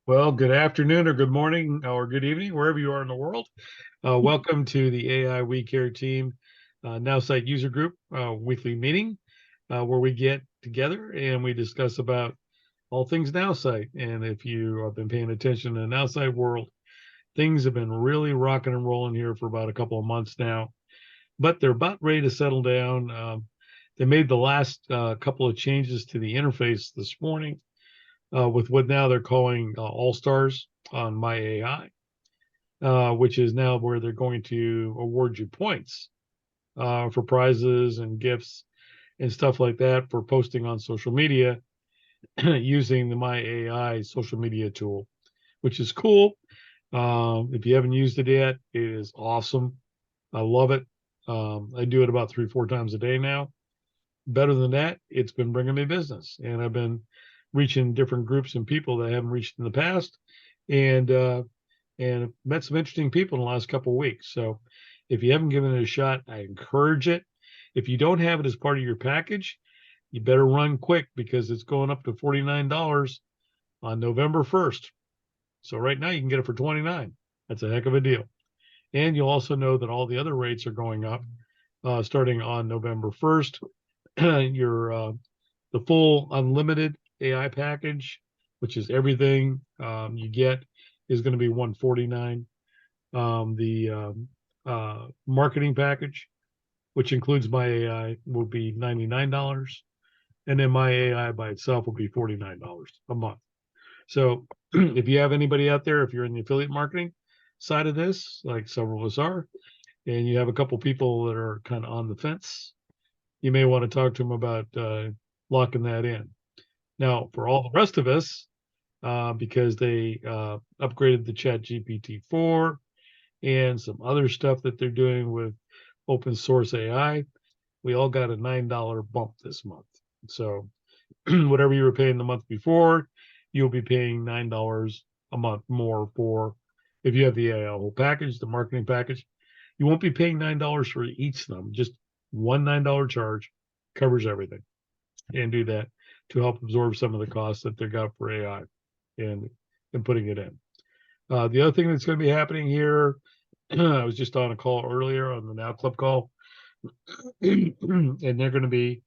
Well, good afternoon or good morning or good evening, wherever you are in the world. Welcome to the AI We Care Team Nowsite User Group weekly meeting where we get together and we discuss about all things Nowsite. And if you have been paying attention to the Nowsite world, things have been really rocking and rolling here for about a couple of months now, but they're about ready to settle down. They made the last couple of changes to the interface this morning with what now they're calling All Stars on My AI, which is now where they're going to award you points for prizes and gifts and stuff like that for posting on social media using the My AI social media tool, which is cool. If you haven't used it yet, it is awesome. I love it. I do it about 3, 4 times a day now. Better than that, it's been bringing me business, and I've been reaching different groups and people that I haven't reached in the past, and met some interesting people in the last couple of weeks. So, if you haven't given it a shot, I encourage it. If you don't have it as part of your package, you better run quick because it's going up to $49 on November 1st. So right now you can get it for 29. That's a heck of a deal. And you'll also know that all the other rates are going up starting on November 1st. Your the full unlimited AI package, which is everything you get, is going to be 149. The marketing package, which includes my AI, will be $99, and then my AI by itself will be $49 a month. So, if you have anybody out there, if you're in the affiliate marketing side of this, like several of us are, and you have a couple people that are kind of on the fence, you may want to talk to them about locking that in. Now, for all the rest of us, because they upgraded the Chat GPT-4 and some other stuff that they're doing with open source AI, we all got a $9 bump this month. So whatever you were paying the month before, you'll be paying $9 a month more for if you have the AI whole package, the marketing package. You won't be paying $9 for each of them. Just one $9 charge covers everything, and do that to help absorb some of the costs that they got for AI and putting it in. The other thing that's going to be happening here, I was just on a call earlier on the Now Club call, and they're going to be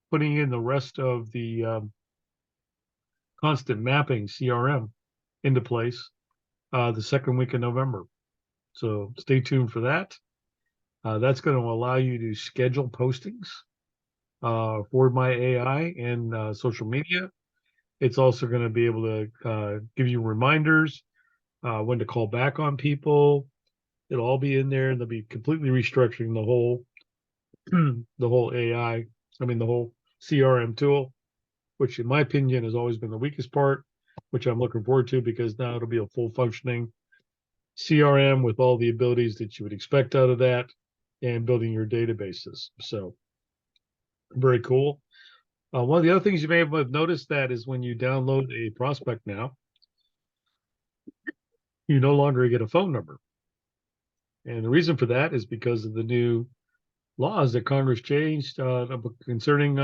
putting in the rest of the constant mapping CRM into place the second week of November. So stay tuned for that. That's going to allow you to schedule postings for my AI and social media. It's also going to be able to give you reminders when to call back on people. It'll all be in there, and they'll be completely restructuring the whole the whole AI. I mean, the whole CRM tool, which in my opinion has always been the weakest part, which I'm looking forward to because now it'll be a full functioning CRM with all the abilities that you would expect out of that and building your databases. So very cool. One of the other things you may have noticed that is when you download a prospect now, you no longer get a phone number. And the reason for that is because of the new laws that Congress changed concerning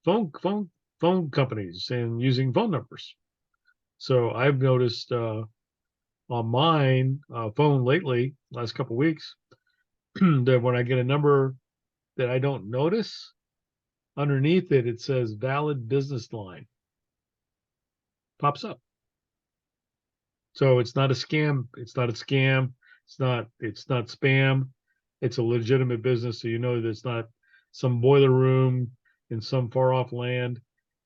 phone phone phone companies and using phone numbers. So I've noticed on mine phone lately, last couple of weeks, that when I get a number that I don't notice, underneath it it says valid business line pops up. So it's not a scam. It's not a scam. It's not spam. It's a legitimate business. So you know that it's not some boiler room in some far off land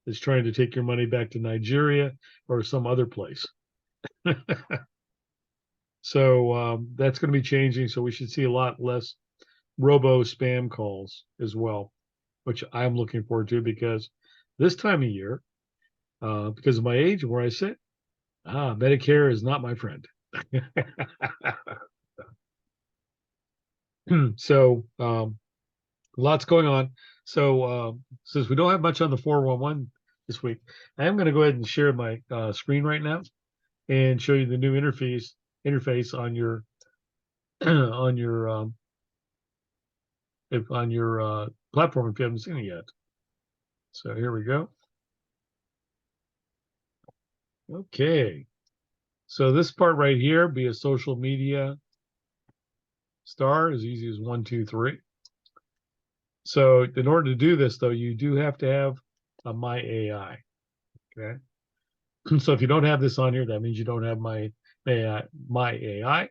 that's trying to take your money back to Nigeria or some other place. So that's going to be changing. So we should see a lot less robo spam calls as well, which I'm looking forward to because this time of year, because of my age and where I sit, Medicare is not my friend. So lots going on. So since we don't have much on the 411 this week, I am going to go ahead and share my screen right now and show you the new interface on your on your on your platform if you haven't seen it yet. So here we go. Okay. So this part right here, be a social media star, as easy as 1, 2, 3. So in order to do this, though, you do have to have a My AI. Okay. So if you don't have this on here, that means you don't have my AI.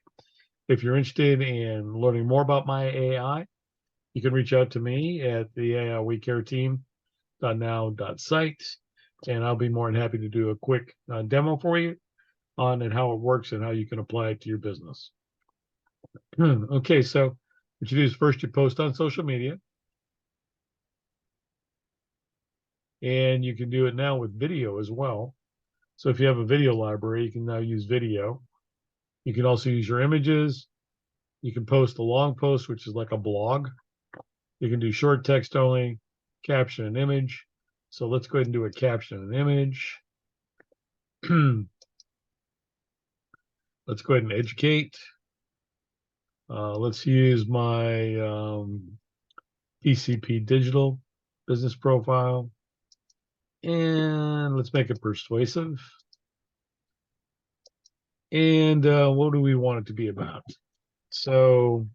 If you're interested in learning more about my AI, you can reach out to me at the AI We Care team.now.site, and I'll be more than happy to do a quick demo for you on and how it works and how you can apply it to your business. Okay, so what you do is first you post on social media, and you can do it now with video as well. So if you have a video library, you can now use video. You can also use your images. You can post a long post, which is like a blog. You can do short text only, caption and image. So let's go ahead and do a caption and image. Let's go ahead and educate. Let's use my PCP digital business profile. And let's make it persuasive. And what do we want it to be about? So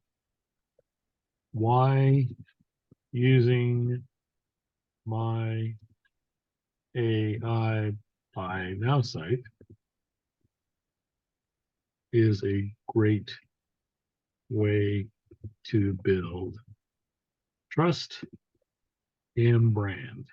why using my AI by Nowsite is a great way to build trust and brand.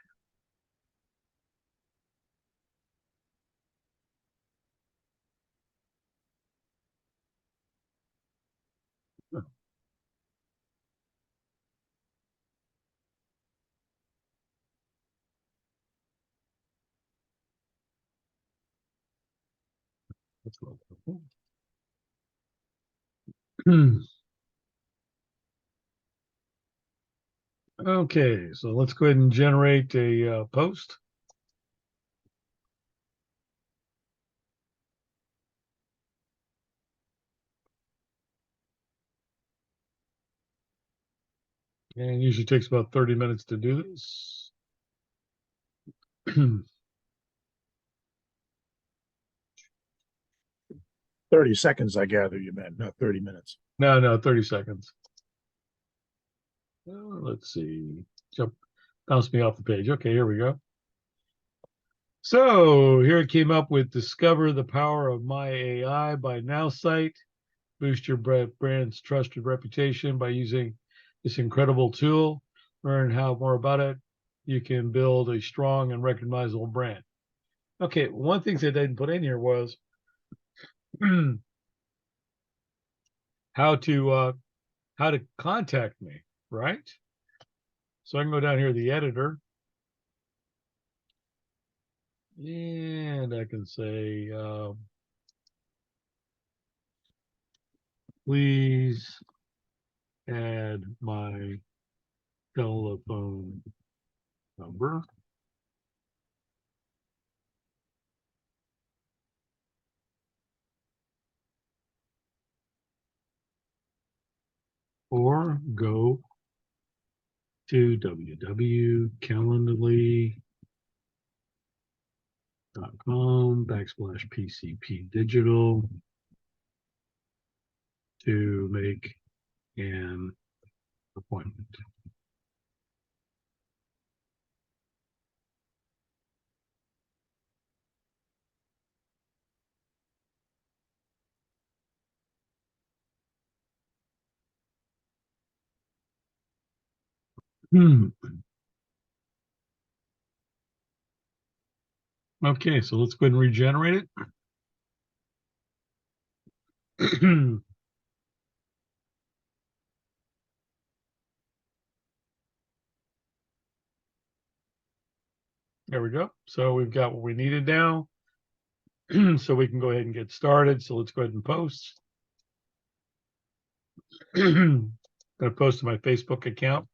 Okay, so let's go ahead and generate a post. And usually takes about 30 minutes to do this. 30 seconds, I gather you meant, not 30 minutes. No, 30 seconds. Let's see. Bounce me off the page. Okay, here we go. So here it came up with Discover the Power of My AI by Nowsite. Boost your brand's trusted reputation by using this incredible tool. Learn how more about it. You can build a strong and recognizable brand. Okay, one thing that I didn't put in here was how to contact me, right? So I can go down here to the editor, and I can say, please add my telephone number. Or go to www.calendly.com/PCP digital to make an appointment. Okay, so let's go ahead and regenerate it. There we go. So we've got what we needed now. So we can go ahead and get started. So let's go ahead and post. I'm going to post to my Facebook account.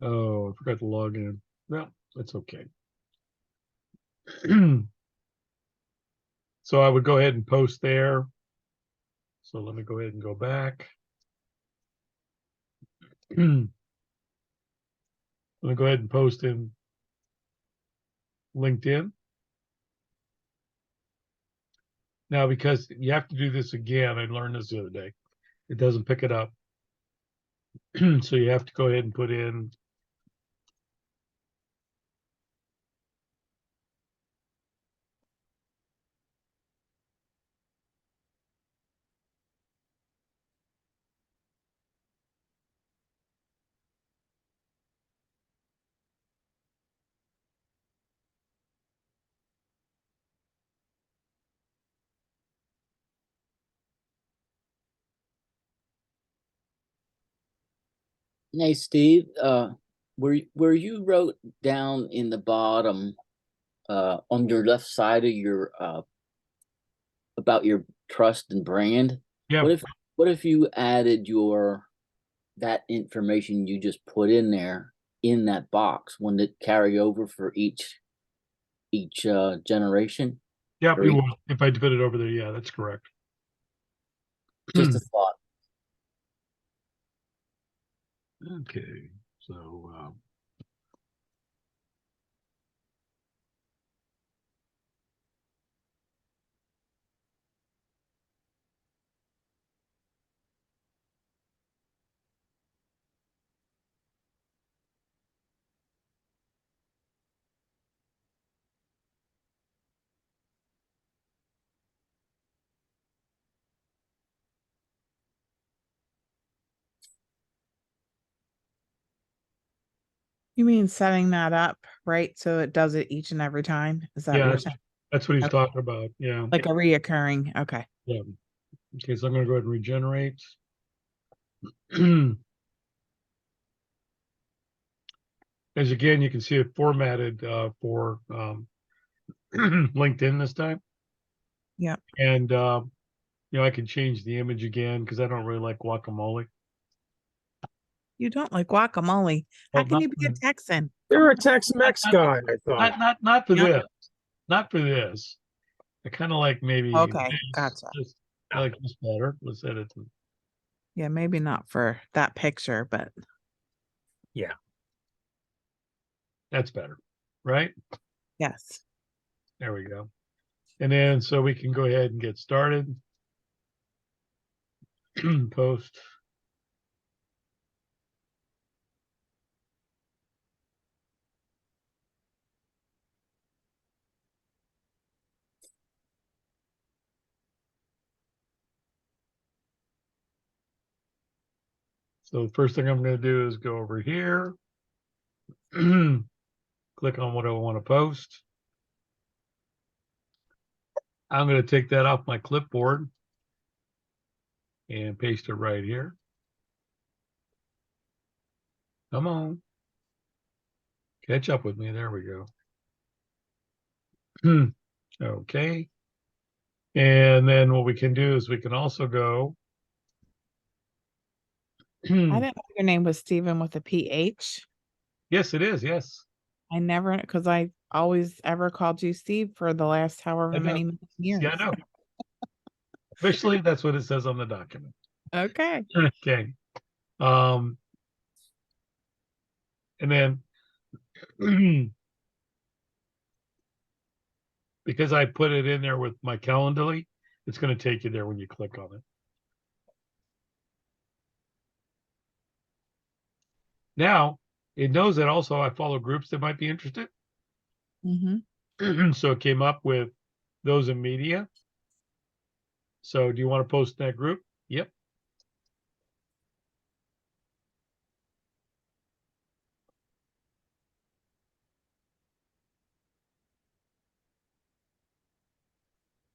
Oh, I forgot to log in. Well, that's okay. So I would go ahead and post there. So let me go ahead and go back. I'm gonna go ahead and post in LinkedIn. Now, because you have to do this again, I learned this the other day. It doesn't pick it up. So you have to go ahead and put in Hey Steve, where you wrote down in the bottom on your left side of your about your trust and brand, yeah, what if you added your that information you just put in there in that box? Wouldn't it carry over for each generation yeah, or it each, will. If I put it over there, yeah, that's correct. just a thought? Okay, so You mean setting that up, right? So it does it each and every time? Is that what yeah, you're that's, saying? that's what he's Okay. talking about. Yeah, Like a reoccurring, okay. yeah. Okay, so I'm gonna go ahead and regenerate. As again, you can see it formatted for LinkedIn this time. Yeah. And I can change the image again because I don't really like guacamole. You don't like guacamole. How Well, can not you be a Texan? You're a Tex-Mex not guy, I thought. not for Yeah. this. Not for this. I kind of like maybe Okay, this. gotcha. Just I like this better. Let's edit it. Yeah, maybe not for that picture, but Yeah. That's better, right? yes. There we go. And then so we can go ahead and get started. Post. So the first thing I'm going to do is go over here, click on what I want to post. I'm going to take that off my clipboard and paste it right here. Come on. Catch up with me. There we go. Okay. And then what we can do is we can also go. I didn't know your name was Stephen with a PH. Yes, it is. Yes. I never, because I always ever called you Steve for the last I however know. many years. Yeah, I know. Officially, that's what it says on the document. Okay. Okay. Um, and then because I put it in there with my Calendly, it's going to take you there when you click on it. Now, it knows that also I follow groups that might be interested. Mm-hmm. So it came up with those in media. So do you want to post in that group? Yep.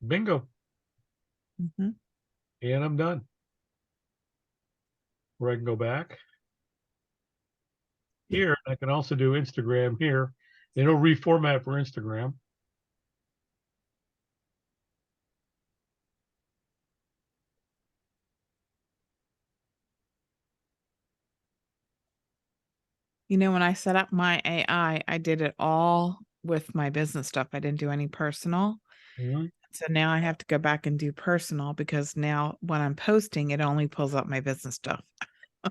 Bingo. Mm-hmm. And I'm done. Where I can go back here. I can also do Instagram here. It'll reformat for Instagram. You know, when I set up my AI, I did it all with my business stuff. I didn't do any personal. Mhm. So now I have to go back and do personal because now when I'm posting, it only pulls up my business stuff.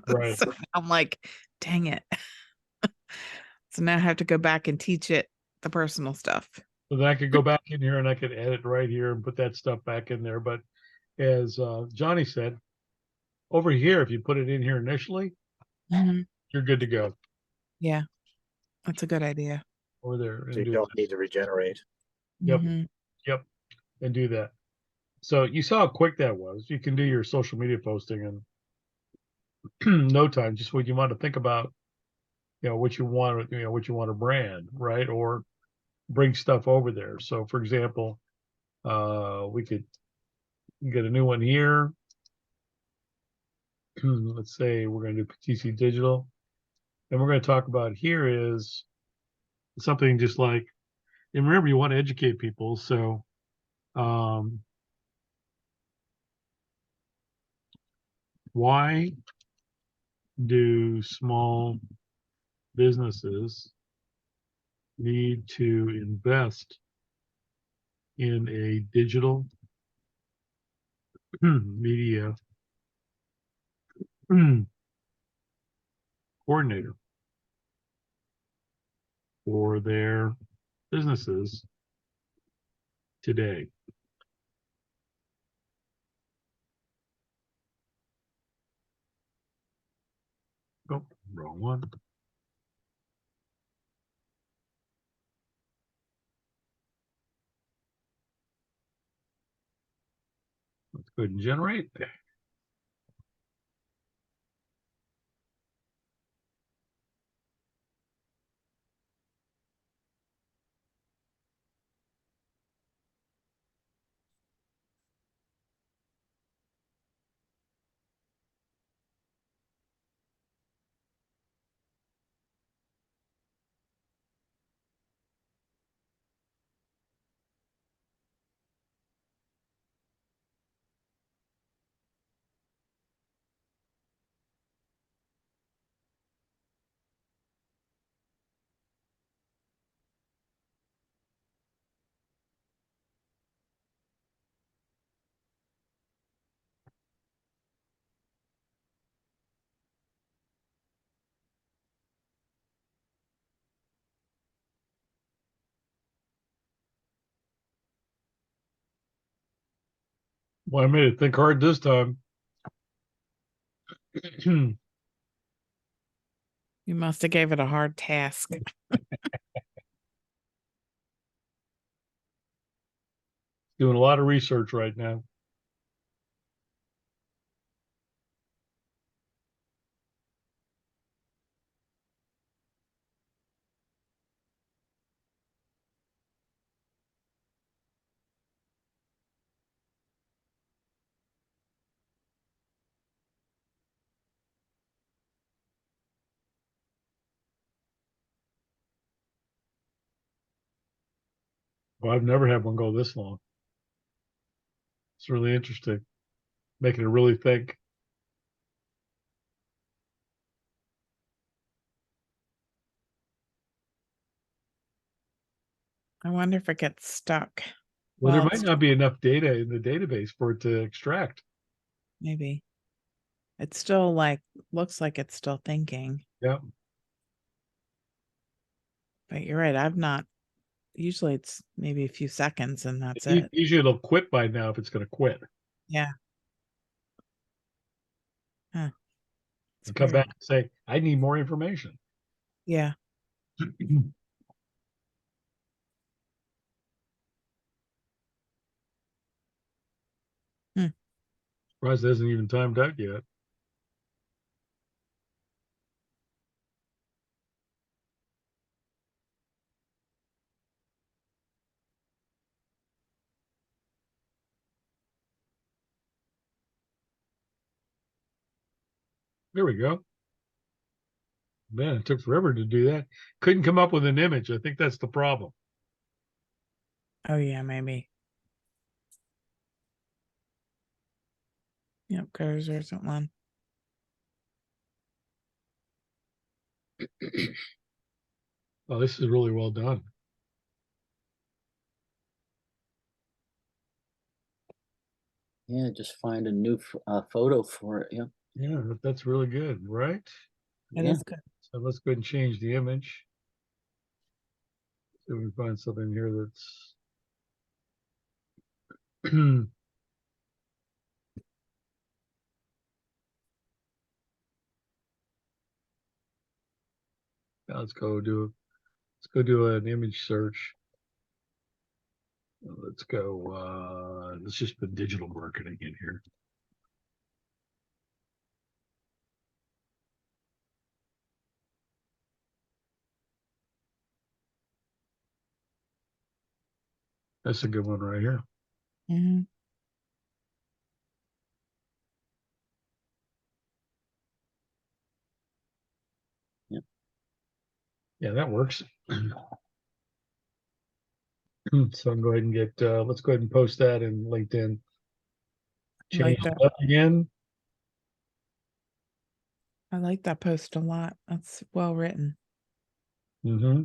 Right. So I'm like, dang it. So now I have to go back and teach it the personal stuff. So then I could go back in here and I could edit right here and put that stuff back in there. But as Johnny said, over here, if you put it in here initially, Mhm. you're good to go Yeah, that's a good idea. over there So and you do don't need to regenerate. Yep. Mhm. Yep, and do that. So you saw how quick that was. You can do your social media posting in no time, just what you want to think about, what you want, what you want to brand, right? Or bring stuff over there. So for example, we could get a new one here. Let's say we're going to do PTC Digital. And we're going to talk about here is something just like, and remember, you want to educate people. So, why do small businesses need to invest in a digital media coordinator for their businesses today? Oh, wrong one. Let's go ahead and generate. Well, I made it think hard this time. Doing You must have gave it a hard task. a lot of research right now. Well, I've never had one go this long. It's really interesting, making it really think. I wonder if it gets stuck. Well, there Well, might not be enough data in the database for it to extract. maybe. It's still like, looks like it's still thinking, Yeah. but you're right. I've not, usually it's maybe a few seconds and that's it. Usually it'll quit by now if it's going to quit. Yeah. Huh. It's And come weird. back and say, I need more information. Yeah. Surprised it hasn't even timed out yet. There we go. Man, it took forever to do that. Couldn't come up with an image. I think that's the problem. Oh yeah, maybe. Yep, cursor isn't one. Oh, this is really well done. Yeah, just find a new photo for it. Yeah. Yeah, that's really good, right? It Yeah. is good. So let's go ahead and change the image. So we find something here that's now let's go do an image search. Let's go let's just put digital marketing in here. That's a good one right here. Mhm. Yeah, that works. So I'll go ahead and get let's go ahead and post that in LinkedIn. I Change like that. it up again. I like that post a lot. That's well written. Mm-hmm.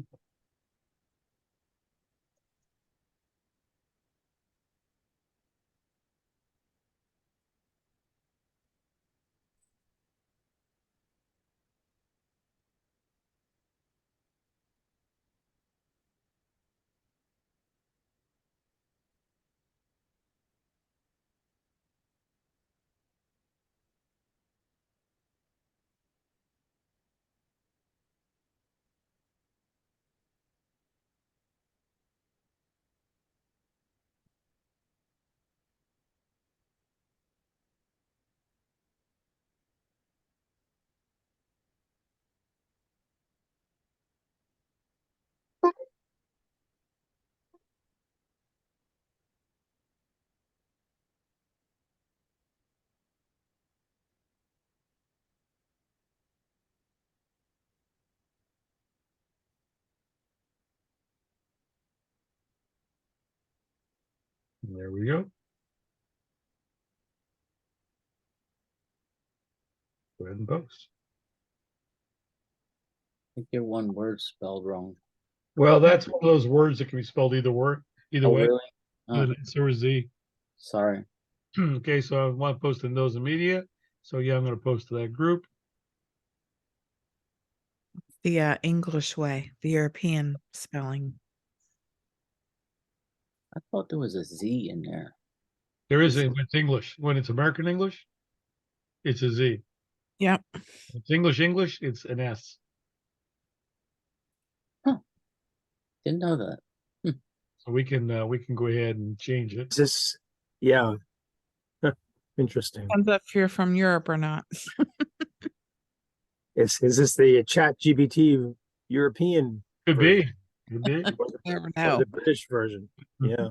There we go. Go ahead and post. I think your one word spelled wrong. Well, that's one of those words that can be spelled either Oh, way. really? Oh, With an S or a Z. sorry. Okay, so I want to post in those in media. So yeah, I'm going to post to that group. The English way, the European spelling. I thought there was a Z in there. There is Is a, it's English. When it's American English, it's a Z. Yep. If it's English, it's an S. Didn't know that. So we can go ahead and change it. Is this, yeah. Interesting. Depends if you're from Europe or not. Is this the Chat GBT European Could version be. Could be. or the, Never or know. the British version? Yeah.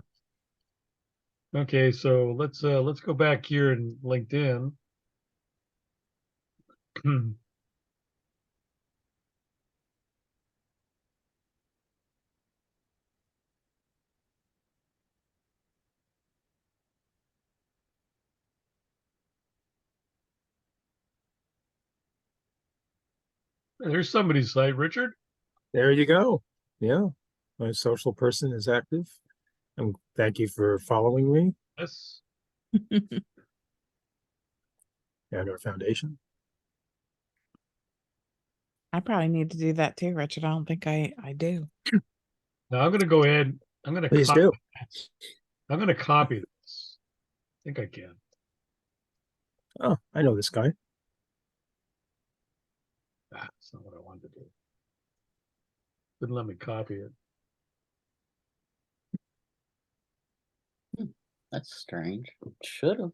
Okay, so let's go back here in LinkedIn. There's somebody's site, Richard. There you go. Yeah. My social person is active. And thank you for following me Yes. and our foundation. I probably need to do that too, Richard. I don't think I do. Now I'm going to go ahead. I'm going to Please do. I'm going to copy this. I think I can. Oh, I know this guy. That's not what I wanted to do. Wouldn't let me copy it. That's strange. Should have.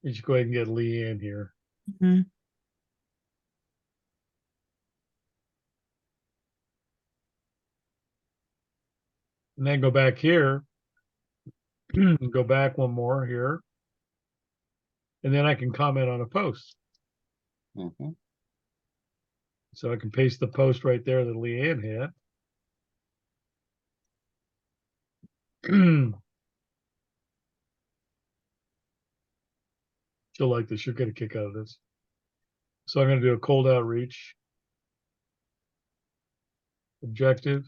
You should go ahead and get Lee in here. Mhm. And then go back here. And go back one more here. And then I can comment on a post. Mm-hmm. So I can paste the post right there that Leanne had. She'll like this. She'll get a kick out of this. So I'm going to do a cold outreach. Objective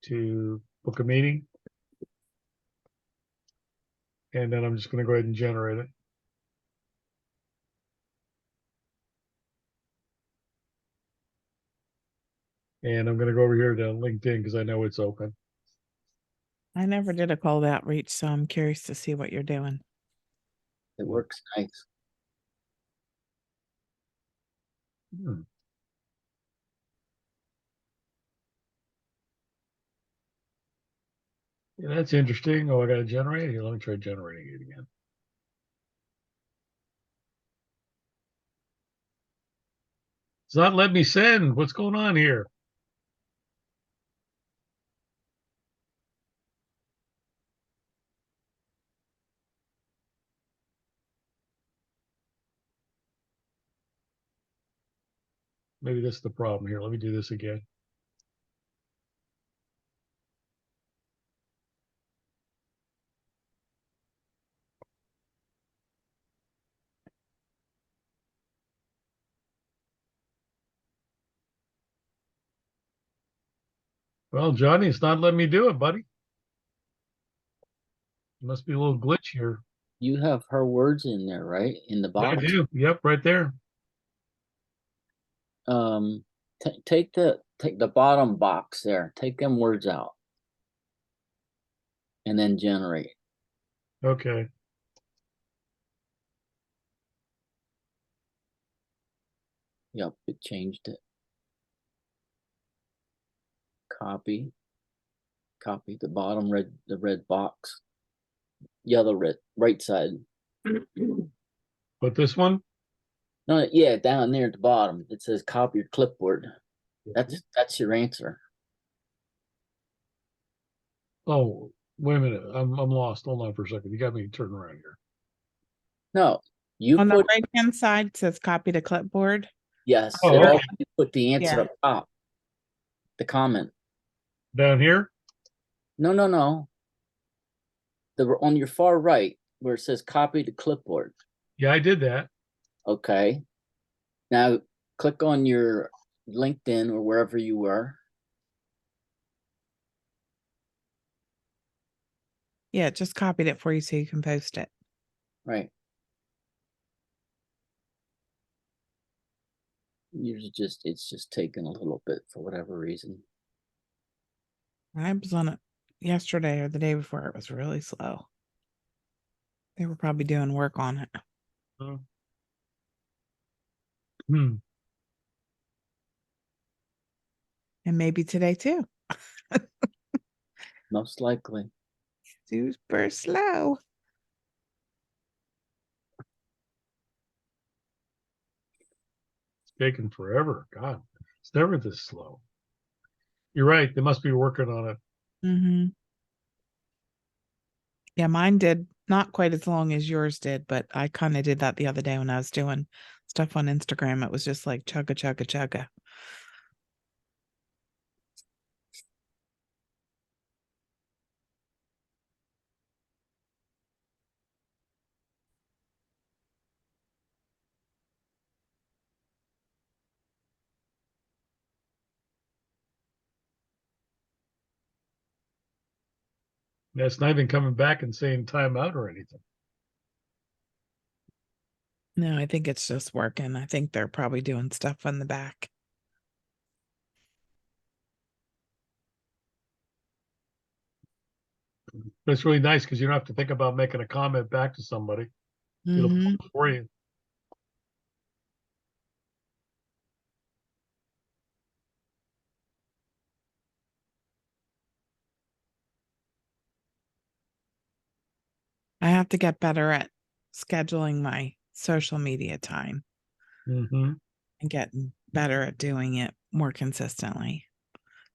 to book a meeting. And then I'm just going to go ahead and generate it. And I'm going to go over here to LinkedIn because I know it's open. I never did a cold outreach, so I'm curious to see what you're doing. It works nice. Hmm. Yeah, that's interesting. Oh, I got to generate it. Here, let me try generating it again. It's not letting me send. What's going on here? Maybe that's the problem here. Let me do this again. Well, Johnny, it's not letting me do it, buddy. Must be a little glitch here. You have her words in there, right? In the I box. do. Yep, right there. Take the bottom box there. Take them words out, and then generate. Okay. Yep, it changed it. Copy the bottom the red box. Yellow red, right side. But this one? No, yeah, down there at the bottom. It says copy your clipboard. That's your answer. Oh, wait a minute. I'm lost. Hold on for a second. You got me turned around here. No, you On the put right-hand side it says copy to clipboard. yes, Oh, and okay. also you put the answer Yeah. up top. The comment. Down here? No, no, no. On your far right where it says copy to clipboard. Yeah, I did that. Okay. Now click on your LinkedIn or wherever you were. Yeah, it just copied it for you so you can post it. Right. It's just taking a little bit for whatever reason. I was on it yesterday or the day before. It was really slow. They were probably doing work on it. Oh. Hmm. And maybe today too. Most likely. Super slow. It's taking forever. God, it's never this slow. You're right. They must be working on it. Mm-hmm. Yeah, mine did not quite as long as yours did, but I kind of did that the other day when I was doing stuff on Instagram. It was just like chugga chugga chugga. That's not even coming back and saying timeout or anything. No, I think it's just working. I think they're probably doing stuff on the back. But it's really nice because you don't have to think about making a comment back to somebody. It'll Mm-hmm. post for you. I have to get better at scheduling my social media time Mm-hmm. and getting better at doing it more consistently.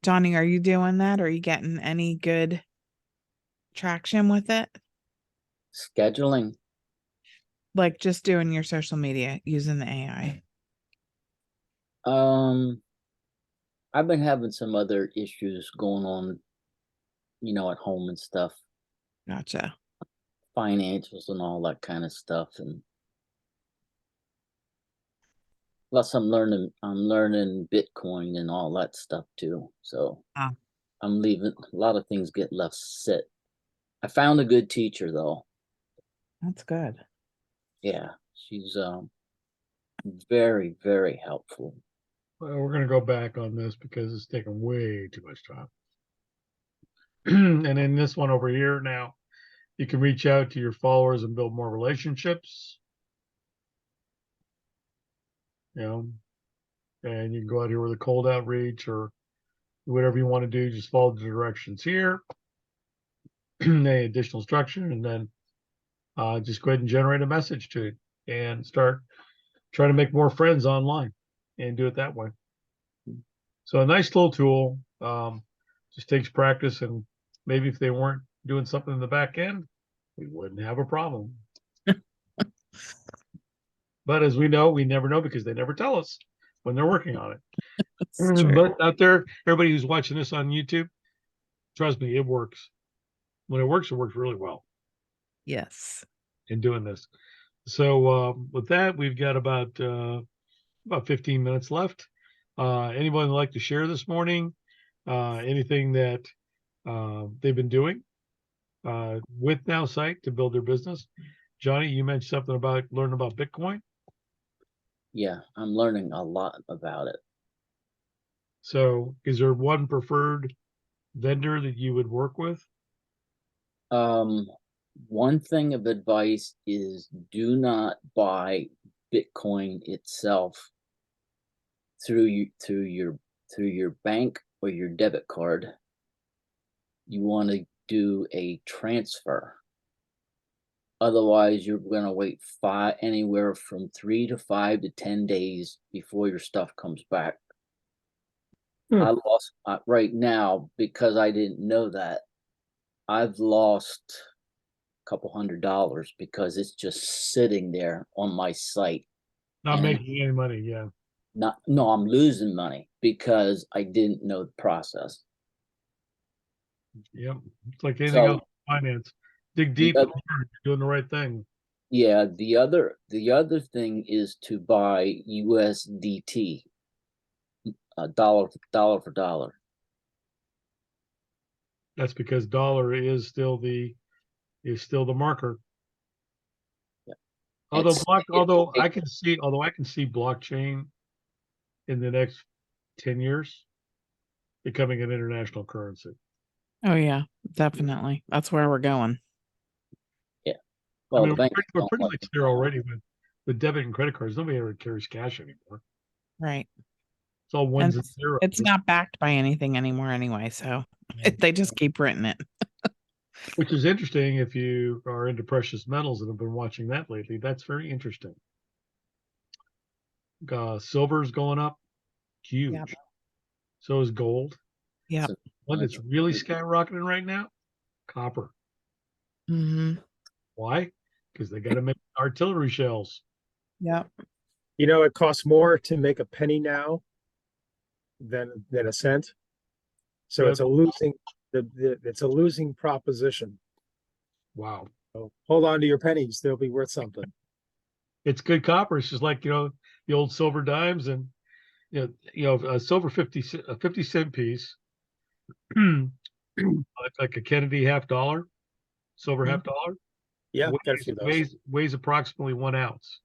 Johnny, are you doing that? Are you getting any good traction with it? Scheduling. Like just doing your social media using the AI? I've been having some other issues going on, at home and stuff, Gotcha. financials and all that kind of stuff. And plus I'm learning Bitcoin and all that stuff too. So Ah, I'm leaving a lot of things get left sit. I found a good teacher though. that's good. Yeah. She's very, very helpful. Well, we're going to go back on this because it's taking way too much time. And in this one over here now, you can reach out to your followers and build more relationships. You know, and you can go out here with a cold outreach or whatever you want to do. Just follow the directions here, the additional structure, and then just go ahead and generate a message to it and start trying to make more friends online and do it that way. So a nice little tool. Just takes practice, and maybe if they weren't doing something in the back end, we wouldn't have a problem. But as we know, we never know because they never tell us when they're working on it. That's true. But out there, everybody who's watching this on YouTube, trust me, it works. When it works really well Yes. in doing this. So with that, we've got about 15 minutes left. Anyone would like to share this morning? Anything that they've been doing with Nowsite to build their business? Johnny, you mentioned something about learning about Bitcoin. Yeah, I'm learning a lot about it. So is there one preferred vendor that you would work with? One thing of advice is do not buy Bitcoin itself through your bank or your debit card. You want to do a transfer. Otherwise, you're going to wait anywhere from 3 to 5 to 10 days before your stuff comes back. I lost right now because I didn't know that. I've lost a couple $100 because it's just sitting there on my site. Not making any money, yeah. No, I'm losing money because I didn't know the process. Yep. It's like anything else in finance. Dig deep, you're doing the right thing. Yeah, the other thing is to buy USDT, dollar for dollar. That's because dollar is still the marker. Yeah. Although I can see blockchain in the next 10 years becoming an international currency. Oh yeah, definitely. That's where we're going. Yeah. Well, I mean, we're pretty much there already with debit and credit cards. Nobody ever carries cash anymore. Right. It's all ones and zeros. It's not backed by anything anymore anyway, so they just keep printing it. Which is interesting if you are into precious metals and have been watching that lately. That's very interesting. Silver's going up, huge. Yep. So is gold. Yeah. One that's really skyrocketing right now, copper. Mm-hmm. Why? Because they got to make artillery shells. Yep. You know, it costs more to make a penny now than a cent. So Yep. it's a losing proposition. Wow. So hold on to your pennies; they'll be worth something. It's good copper. It's just like, the old silver dimes, and a silver 50 cent piece, like a Kennedy $half, silver $half, Yeah, got a few of those. weighs approximately 1 ounce.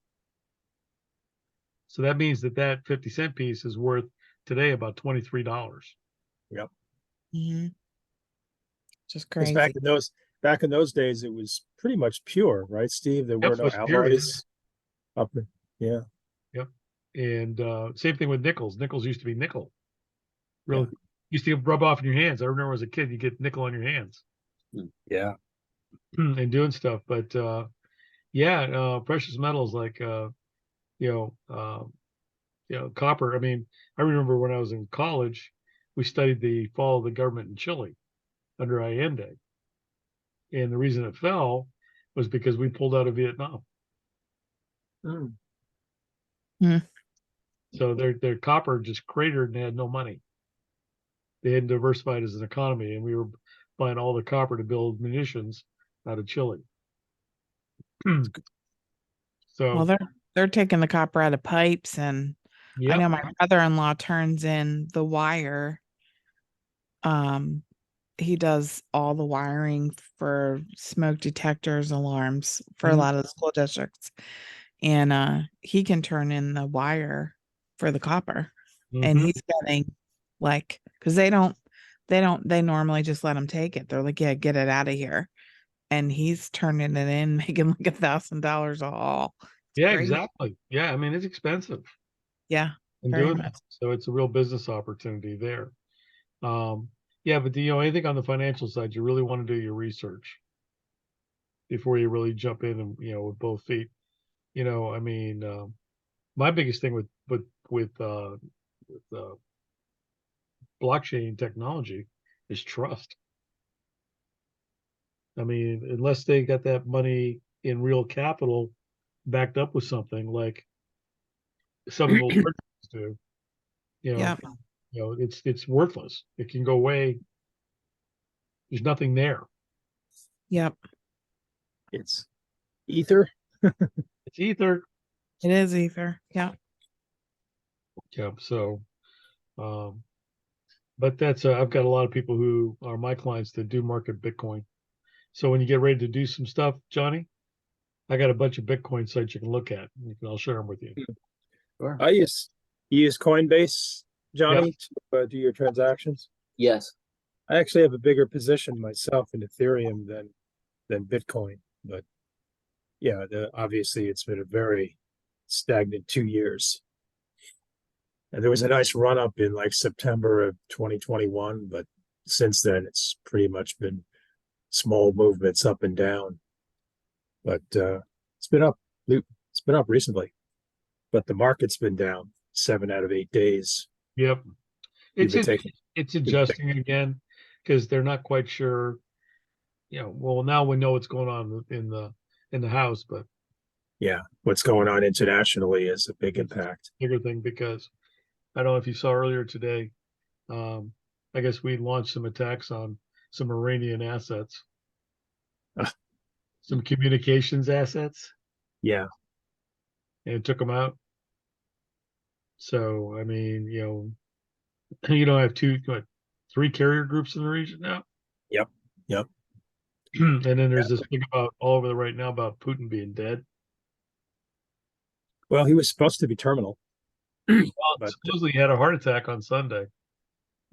So that means that 50 cent piece is worth today about $23. Yep. Mm-hmm. Just Because crazy. back in those days, it was pretty much pure, right, Steve? There were no alloys. Yeah. Yep. And same thing with nickels. Nickels used to be nickel. Really used to rub off in your hands. I remember as a kid, you get nickel on your hands. Yeah. And doing stuff. But precious metals like copper. I mean, I remember when I was in college, we studied the fall of the government in Chile under Allende. And the reason it fell was because we pulled out of Vietnam. So their copper just cratered and they had no money. They hadn't diversified as an economy, and we were buying all the copper to build munitions out of Chile. So well, they're taking the copper out of pipes, and I know my brother-in-law turns in the wire. He does all the wiring for smoke detectors, alarms for a lot of the school districts, and he can turn in the wire for the copper. and Mhm. he's getting like, because they normally just let him take it. They're like, yeah, get it out of here. And he's turning it in, making like $1,000 a haul. It's Yeah, crazy. exactly. Yeah, I mean, it's expensive Yeah, in very doing much. that. So it's a real business opportunity there. Yeah, but anything on the financial side, you really want to do your research before you really jump in and, with both feet. I mean, my biggest thing with blockchain technology is trust. I mean, unless they got that money in real capital backed up with something like some of the large ones do, you know, Yep. it's worthless. It can go away. There's nothing there. Yep. It's ether. It's ether. It is ether. Yeah. Yeah. So, um, but that's I've got a lot of people who are my clients that do market Bitcoin. So when you get ready to do some stuff, Johnny, I got a bunch of Bitcoin sites you can look at. I'll share them with you. Sure. You use Coinbase, Yep. Johnny, to do your transactions. Yes. I actually have a bigger position myself in Ethereum than Bitcoin, but yeah, obviously it's been a very stagnant 2 years. And there was a nice run up in like September of 2021, but since then it's pretty much been small movements up and down. But it's been up. It's been up recently, but the market's been down 7 out of 8 days. Yep. You've It's been it, taking, it's you've been, adjusting again because they're not quite sure. Well, now we know what's going on in the house, but yeah, what's going on internationally is a big it's a impact. bigger thing because I don't know if you saw earlier today. Um, I guess we launched some attacks on some Iranian assets, Ah, some communications assets, yeah, and took them out. So I mean, you don't have three carrier groups in the region now, yep, yep. and then Yeah. there's this thing about all over the right now about Putin being dead. Well, he was supposed to be terminal, Well, but supposedly he had a heart attack on Sunday,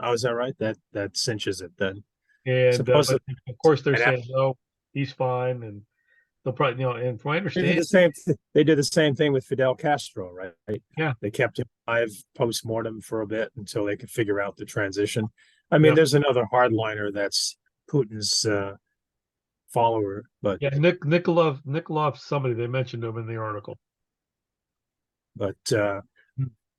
oh, is that right? That cinches it then. and but Supposedly, of course they're and saying no, he's fine, and they'll probably and from what I they did understand, the same. They did the same thing with Fidel Castro, right? yeah, They kept him alive post mortem for a bit until they could figure out the transition. I mean, yeah, there's another hardliner that's Putin's follower, but yeah. Nikolov, somebody they mentioned him in the article. but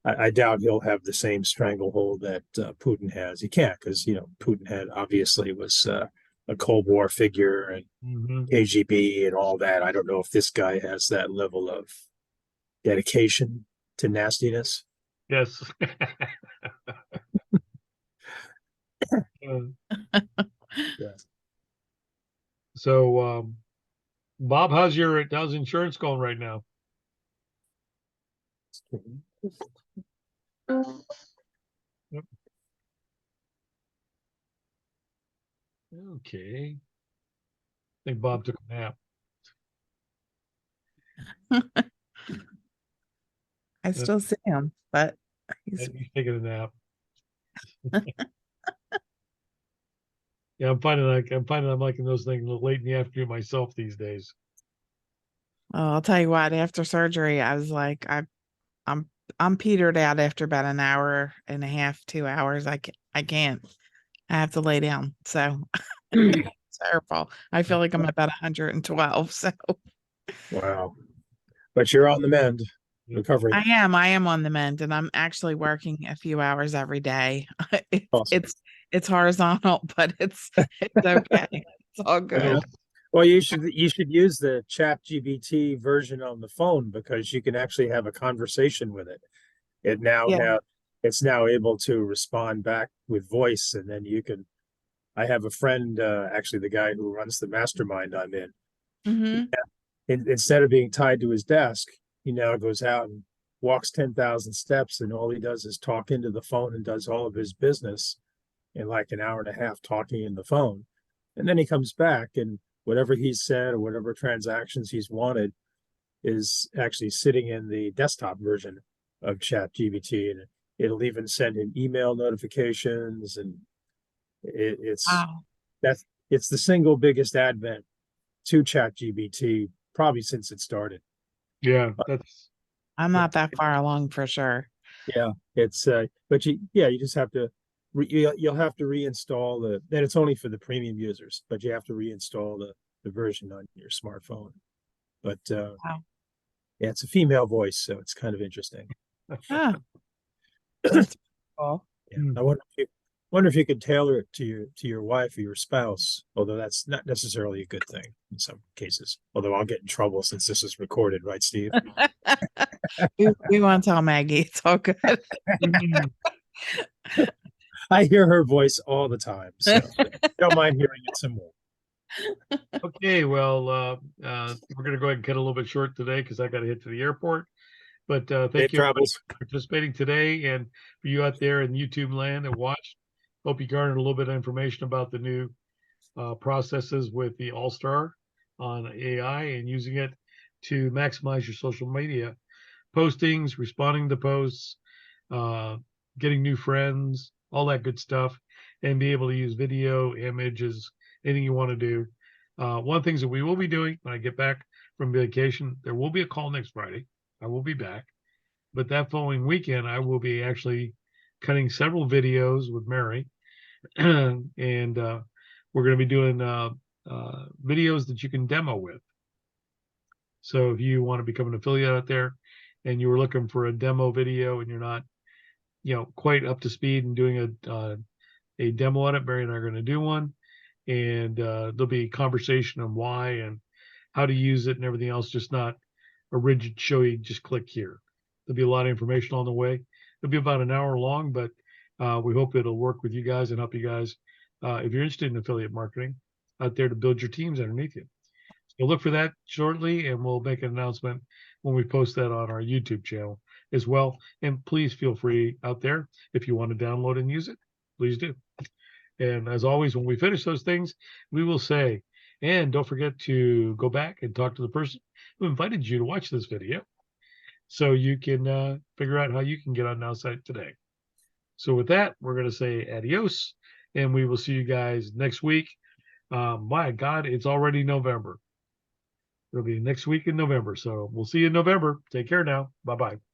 I doubt he'll have the same stranglehold that Putin has. He can't because Putin had obviously was a Cold War figure and Hmm. KGB and all that. I don't know if this guy has that level of dedication to nastiness. Yes. Yeah. So, Bob, how's insurance going right now? Yep. Okay. I think Bob took a nap. I Uh, still see him, but he's He's taking a nap. Yeah, I'm liking those things late in the afternoon myself these days. well, I'll tell you what, after surgery, I was like, I'm I'm petered out after about an hour and a half, 2 hours. I can't. I have to lay down. So it's terrible. I feel like I'm about 112. So Wow. But you're on the mend, Yep. recovering. I am on the mend, and I'm actually working a few hours every day. It's Awesome. it's horizontal, but it's okay. It's all Yeah. good. Well, you should use the Chat GBT version on the phone because you can actually have a conversation with it. It now Yeah. have it's now able to respond back with voice, and then you can. I have a friend, actually the guy who runs the mastermind I'm in. Hmm. Instead of being tied to his desk, he now goes out and walks 10,000 steps, and all he does is talk into the phone and does all of his business in like an hour and a half talking in the phone. And then he comes back, and whatever he's said or whatever transactions he's wanted is actually sitting in the desktop version of Chat GBT. And It'll even send in email notifications, and it's Wow. it's the single biggest advent to ChatGPT probably since it started. Yeah, that's I'm not that far along for sure. Yeah, it's but you just have to you'll have to reinstall then it's only for the premium users, but you have to reinstall the version on your smartphone. But Wow. yeah, it's a female voice, so it's kind of interesting. Ah, that's cool. Yeah, Hmm. I wonder if you could tailor it to your wife or your spouse, although that's not necessarily a good thing in some cases. Although I'll get in trouble since this is recorded, right, Steve? We won't tell Maggie. It's all good. Mhm. I hear her voice all the time, so don't mind hearing it some more. Okay, well, we're going to go ahead and cut a little bit short today because I got to head to the airport. But Safe thank you everybody travels. for participating today, and for you out there in YouTube land and watch. Hope you garnered a little bit of information about the new processes with the All Star on AI and using it to maximize your social media postings, responding to posts, uh, getting new friends, all that good stuff, and be able to use video, images, anything you want to do. One of the things that we will be doing when I get back from vacation, there will be a call next Friday. I will be back, but that following weekend, I will be actually cutting several videos with Mary, and we're going to be doing videos that you can demo with. So if you want to become an affiliate out there and you were looking for a demo video and you're not, quite up to speed and doing a demo on it, Barry and I are going to do one, and there'll be conversation on why and how to use it and everything else. Just not a rigid show you just click here. There'll be a lot of information on the way. It'll be about an hour long, but we hope it'll work with you guys and help you guys if you're interested in affiliate marketing out there to build your teams underneath you. So look for that shortly, and we'll make an announcement when we post that on our YouTube channel as well. And please feel free out there if you want to download and use it, please do. And as always, when we finish those things, we will say, and don't forget to go back and talk to the person who invited you to watch this video so you can figure out how you can get on Nowsite today. So with that, we're going to say adios, and we will see you guys next week. My God, it's already November. It'll be next week in November. So we'll see you in November. Take care now. Bye bye.